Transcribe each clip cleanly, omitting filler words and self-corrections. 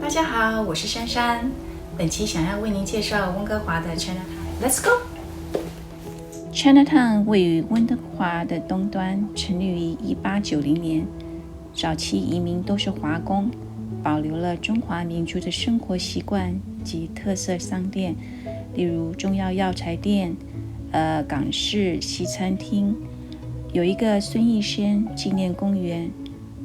大家好，我是珊珊。本期想要为您介绍温哥华的 Chinatown。Let's go！Chinatown 位于温哥华的东端，成立于1890年。早期移民都是华工，保留了中华民族的生活习惯及特色商店，例如中药药材店、港式西餐厅，有一个孙逸仙纪念公园，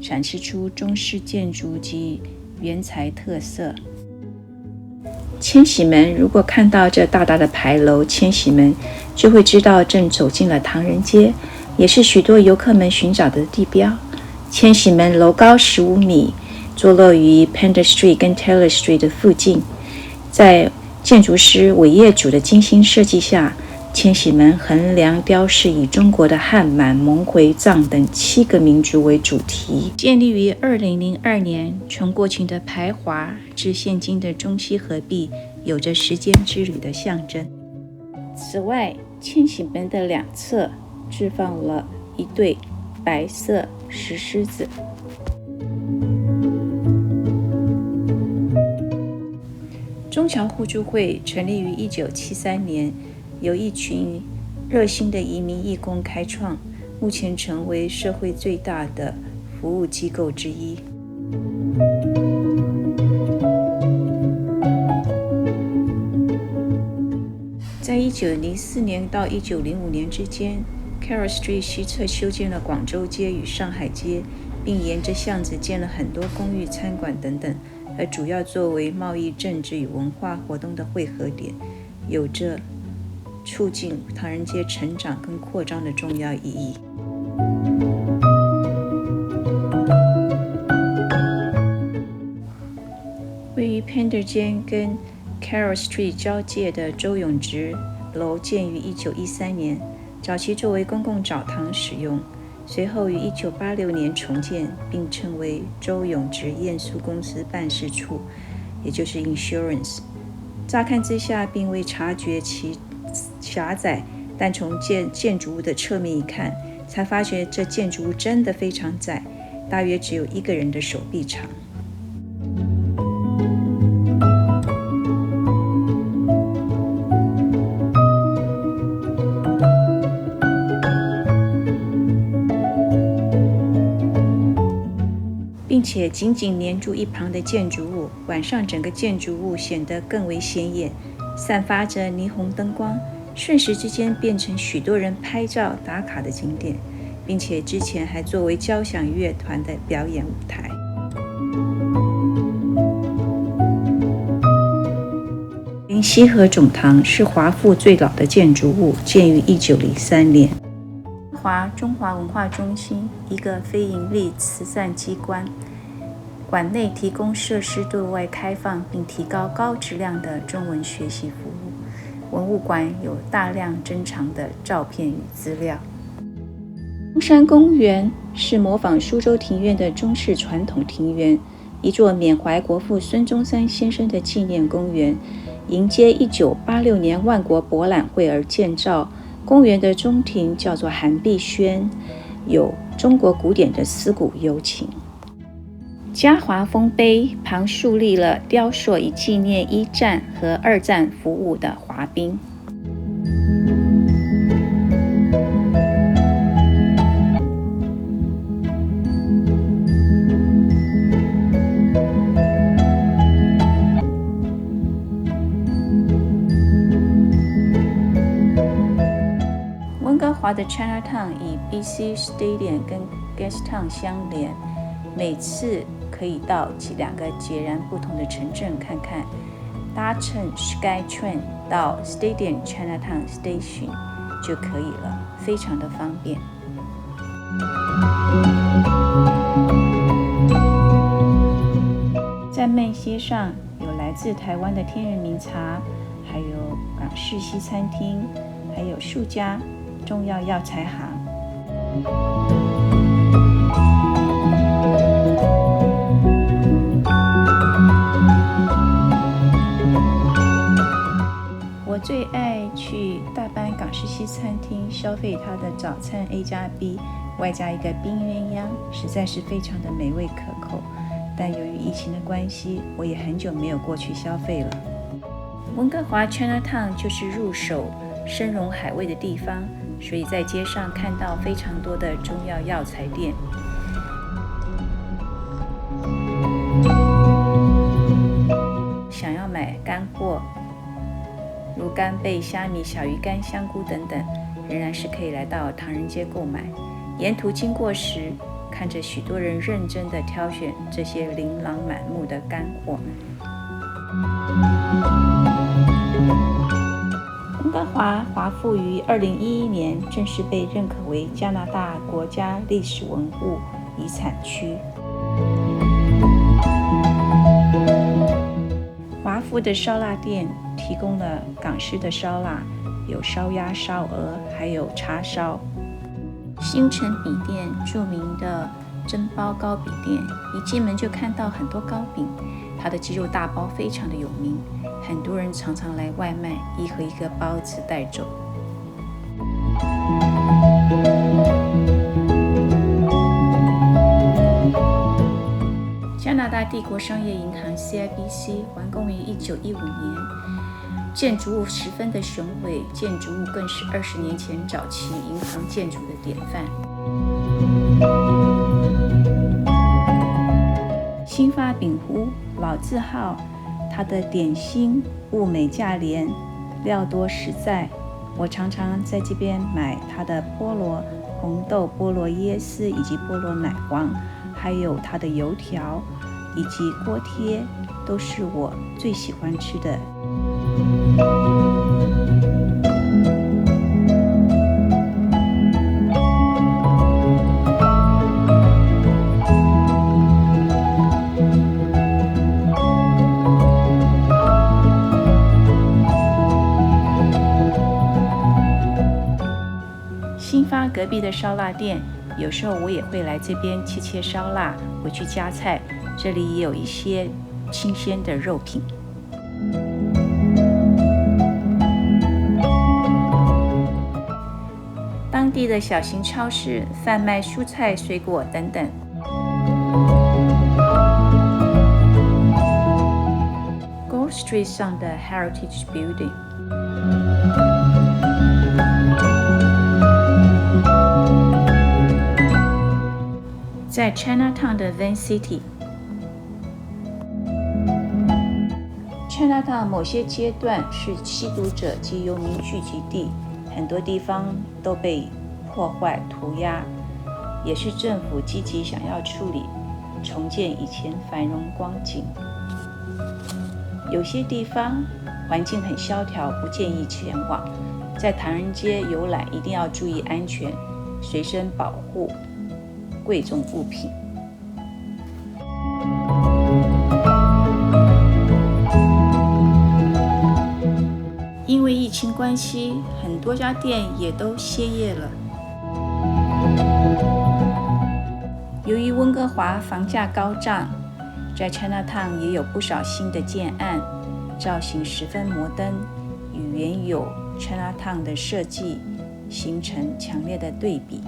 展示出中式建筑及原材特色。千禧门，如果看到这大大的牌楼千禧门，就会知道正走进了唐人街，也是许多游客们寻找的地标。千禧门楼高15米，坐落于 Pender Street 跟 Taylor Street 的附近。在建筑师韦业主的精心设计下，千禧门横梁雕饰以中国的汉、满、蒙、回、藏等7个民族为主题，建立于2002年，从过去的排华至现今的中西合璧，有着时间之旅的象征。此外，千禧门的两侧置放了一对白色石狮子。中侨互助会成立于1973年，由一群热心的移民义工开创，目前成为社会最大的服务机构之一。在1904年到1905年之间， Carroll Street 西侧修建了广州街与上海街，并沿着巷子建了很多公寓、餐馆等等，而主要作为贸易、政治与文化活动的汇合点，有着促进唐人街成长跟扩张的重要意义。位于 Pender 街跟 Carroll Street 交界的周永直楼建于1913年，早期作为公共澡堂使用，随后于1986年重建，并称为周永直验书公司办事处，也就是 Insurance。 乍看之下并未察觉其狭窄，但从建筑物的侧面一看，才发觉这建筑物真的非常窄，大约只有1个人的手臂长。并且紧紧黏住一旁的建筑物，晚上整个建筑物显得更为显眼，散发着霓虹灯光，瞬时之间变成许多人拍照打卡的景点，并且之前还作为交响乐团的表演舞台。西河总堂是华埠最老的建筑物，建于1903年。中华文化中心，一个非营利慈善机关，馆内提供设施对外开放，并提高高质量的中文学习服务。文物馆有大量珍藏的照片与资料。中山公园是模仿苏州庭院的中式传统庭园，一座缅怀国父孙中山先生的纪念公园，迎接1986年万国博览会而建造。公园的中庭叫做韩碧轩，有中国古典的思古幽情。嘉华丰碑旁树立了雕塑，以纪念1战和2战服务的华兵。温哥华的 Chinatown 以 BC Stadium 跟 Gastown 相连，每次可以到2个截然不同的城镇看看，搭乘 SkyTrain 到 Stadium Chinatown Station 就可以了，非常的方便。在慢街上有来自台湾的天人茗茶，还有港式西餐厅，还有数家中药药材行。我最爱去大班港式西餐厅消费它的早餐 A+B， 外加一个冰鸳鸯，实在是非常的美味可口。但由于疫情的关系，我也很久没有过去消费了。温哥华 Chinatown 就是入手生荣海味的地方，所以在街上看到非常多的中药药材店。想要买干货，如干贝、虾米、小鱼干、香菇等等，仍然是可以来到唐人街购买。沿途经过时，看着许多人认真地挑选这些琳琅满目的干货。温哥华华埠于2011年正式被认可为加拿大国家历史文物遗产区。华埠的烧腊店提供了港式的烧腊，有烧鸭、烧鹅，还有叉烧。新城饼店著名的蒸包糕饼店，一进门就看到很多糕饼，它的鸡肉大包非常的有名，很多人常常来外卖，一盒一个包子带走。加拿大帝国商业银行 CIBC 完工于1915年，建筑物十分的雄伟，建筑物更是20年前早期银行建筑的典范。新发饼屋老字号，它的点心物美价廉，料多实在。我常常在这边买它的菠萝红豆、菠萝椰丝以及菠萝奶黄，还有它的油条以及锅贴，都是我最喜欢吃的。新发隔壁的烧腊店，有时候我也会来这边切烧腊，回去加菜。这里也有一些新鲜的肉品。当地的小型超市贩卖蔬菜、水果等等。Gold Street 上的 Heritage Building。在 Chinatown 的 Van City。Chinatown 某些阶段是吸毒者及游民聚集地，很多地方都被破坏涂鸦，也是政府积极想要处理重建以前繁荣光景。有些地方环境很萧条，不建议前往。在唐人街游览一定要注意安全，随身保护贵重物品。因为疫情关系，很多家店也都歇业了。由于温哥华房价高涨，在 Chinatown 也有不少新的建案，造型十分摩登，与原有 Chinatown 的设计形成强烈的对比。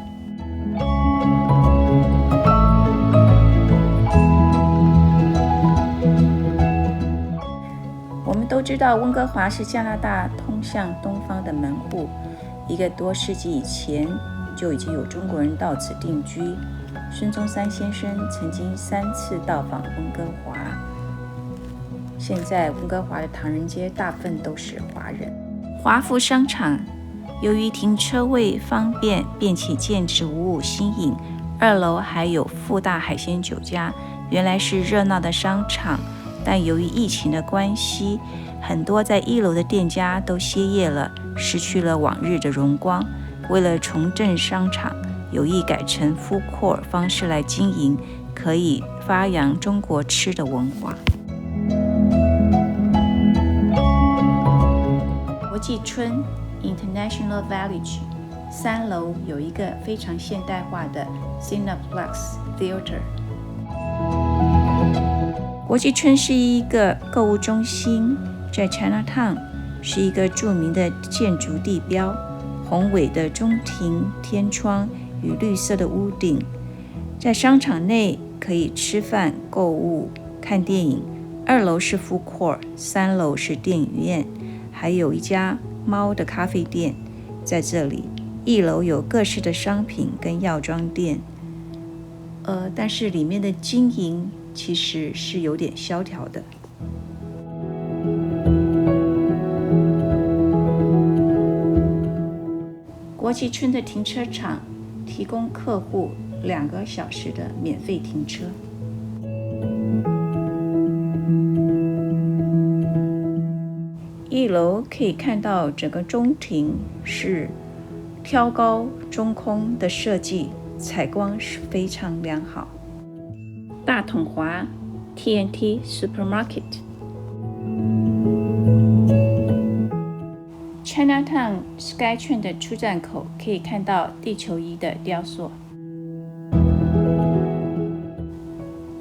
我们都知道温哥华是加拿大通向东方的门户，1个多世纪以前就已经有中国人到此定居。孙中山先生曾经3次到访温哥华。现在温哥华的唐人街大部分都是华人。华埠商场由于停车位方便，并且建筑物新颖，2楼还有富大海鲜酒家，原来是热闹的商场，但由于疫情的关系，很多在1楼的店家都歇业了，失去了往日的荣光。为了重振商场，有意改成 food court 方式来经营，可以发扬中国吃的文化。国际村 International Village 3楼有一个非常现代化的 Cineplex Theater。国际村是一个购物中心，在 Chinatown 是一个著名的建筑地标，宏伟的中庭天窗与绿色的屋顶。在商场内可以吃饭、购物、看电影。2楼是 food court， 3楼是电影院，还有一家猫的咖啡店在这里。1楼有各式的商品跟药妆店，但是里面的经营其实是有点萧条的。国际村的停车场提供客户2个小时的免费停车。1楼可以看到整个中庭是挑高中空的设计，采光是非常良好。大统华 TNT Supermarket， Chinatown SkyTrain 的出站口可以看到地球仪的雕塑。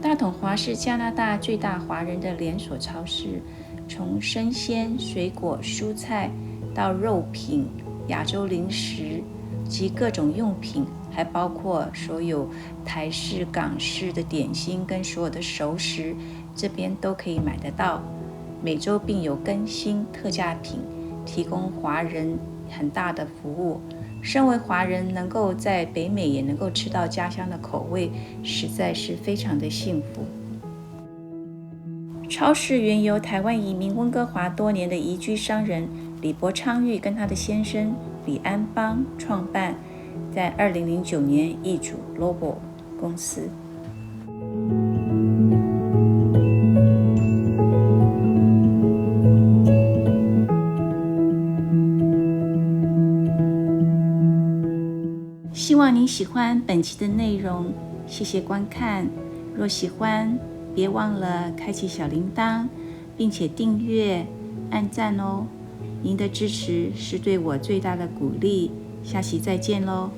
大统华是加拿大最大华人的连锁超市，从生鲜、水果、蔬菜到肉品、亚洲零食及各种用品，还包括所有台式、港式的点心跟所有的熟食，这边都可以买得到。每周并有更新特价品，提供华人很大的服务。身为华人，能够在北美也能够吃到家乡的口味，实在是非常的幸福。超市原由台湾移民温哥华多年的移居商人李博昌玉跟他的先生李安邦创办，在2009年易主 Global 公司。希望您喜欢本期的内容，谢谢观看。若喜欢，别忘了开启小铃铛，并且订阅、按赞哦。您的支持是对我最大的鼓励。下期再见喽。